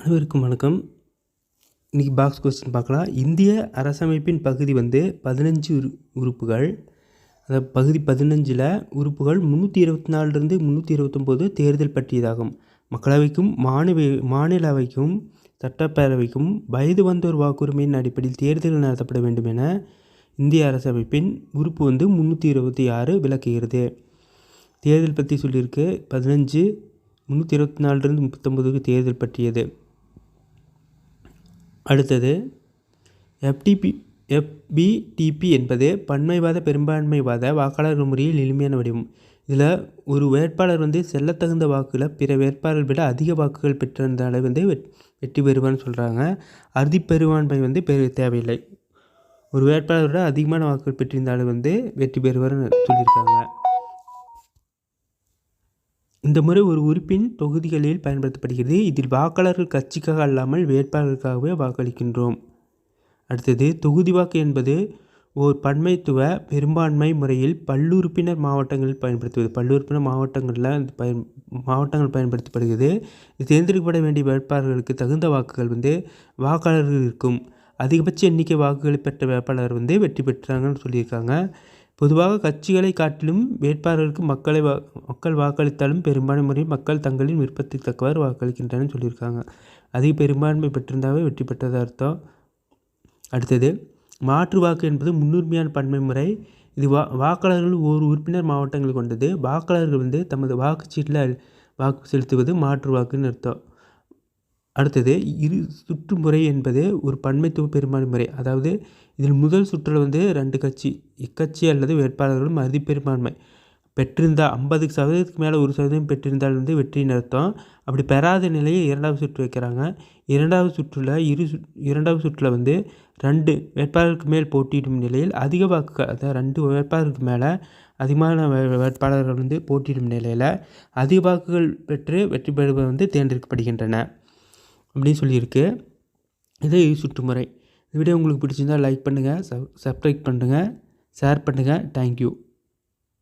அனைவருக்கும் வணக்கம். இன்றைக்கி பாக்ஸ் கொஸ்டின் பார்க்கலாம். இந்திய அரசமைப்பின் பகுதி 15 உறுப்புகள். அந்த பகுதி 15ல் உறுப்புகள் 324லிருந்து 329 தேர்தல் பற்றியதாகும். மக்களவைக்கும் மாநிலவைக்கும் சட்டப்பேரவைக்கும் வயது வந்தோர் வாக்குரிமையின் அடிப்படையில் தேர்தல்கள் நடத்தப்பட வேண்டும் என இந்திய அரசமைப்பின் உறுப்பு 326 விளக்குகிறது. தேர்தல் பற்றி சொல்லியிருக்கு. 15 324லிருந்து 39க்கு தேர்தல் பற்றியது. அடுத்தது FBTP என்பது பன்மைவாத பெரும்பான்மைவாத வாக்காளர்கள் முறையில் எளிமையான வடிவம். இதில் ஒரு வேட்பாளர் செல்லத்தகுந்த வாக்குகளை பிற வேட்பாளர்கள் விட அதிக வாக்குகள் பெற்றிருந்தாலே வெற்றி பெறுவான்னு சொல்கிறாங்க. அறுதி பெரும்பான்மை தேவையில்லை. ஒரு வேட்பாளரை விட அதிகமான வாக்குகள் பெற்றிருந்தாலும் வெற்றி பெறுவார்னு சொல்லியிருக்காங்க. இந்த முறை ஒரு உறுப்பின் தொகுதிகளில் பயன்படுத்தப்படுகிறது. இதில் வாக்காளர்கள் கட்சிக்காக அல்லாமல் வேட்பாளர்களுக்காகவே வாக்களிக்கின்றோம். அடுத்தது தொகுதி வாக்கு என்பது ஓர் பன்மைத்துவ பெரும்பான்மை முறையில் பல்லுறுப்பினர் மாவட்டங்களில் பயன்படுத்துவது. பல்லுறுப்பினர் மாவட்டங்கள் பயன்படுத்தப்படுகிறது. இது தேர்ந்தெடுக்கப்பட வேண்டிய வேட்பாளர்களுக்கு தகுந்த வாக்குகள் வாக்காளர்கள் இருக்கும். அதிகபட்ச எண்ணிக்கை வாக்குகளை பெற்ற வேட்பாளர் வெற்றி பெற்றாங்கன்னு சொல்லியிருக்காங்க. பொதுவாக கட்சிகளை காட்டிலும் வேட்பாளர்களுக்கு மக்கள் வாக்களித்தாலும் பெரும்பான்மை முறையில் மக்கள் தங்களின் விருப்பத்துக்கு தக்கவாறு வாக்களிக்கின்றனர் சொல்லியிருக்காங்க. அதிக பெரும்பான்மை பெற்றிருந்தாவே வெற்றி பெற்றதாக அர்த்தம். அடுத்தது மாற்று வாக்கு என்பது முன்னுரிமையான பன்மை முறை. இது வாக்காளர்கள் ஒரு உறுப்பினர் மாவட்டங்கள் கொண்டது. வாக்காளர்கள் தமது வாக்குச்சீட்டில் வாக்கு செலுத்துவது மாற்று வாக்குன்னு அர்த்தம். அடுத்தது இரு சுற்று முறை என்பது ஒரு பன்மைத்துவ பெரும்பான்மை முறை. அதாவது இதில் முதல் சுற்றில் 2 கட்சி இக்கட்சி அல்லது வேட்பாளர்களும் அறுதி பெரும்பான்மை பெற்றிருந்தால் 50% மேலே 1% பெற்றிருந்தால் வெற்றின்னு அர்த்தம். அப்படி பெறாத நிலையை இரண்டாவது சுற்று வைக்கிறாங்க. இரண்டாவது சுற்றில் 2 வேட்பாளருக்கு மேல் போட்டியிடும் நிலையில் அதிக வாக்குகள், அதாவது 2 வேட்பாளருக்கு மேலே அதிகமான வேட்பாளர்கள் போட்டியிடும் நிலையில் அதிக வாக்குகள் பெற்று வெற்றி பெறுவது தேர்ந்தெடுக்கப்படுகின்றன அப்படின்னு சொல்லியிருக்கு. இது சுற்றுமுறை. இந்த வீடியோ உங்களுக்கு பிடிச்சிருந்தால் லைக் பண்ணுங்கள், சப்ஸ்கிரைப் பண்ணுங்கள், ஷேர் பண்ணுங்கள். தேங்க்யூ.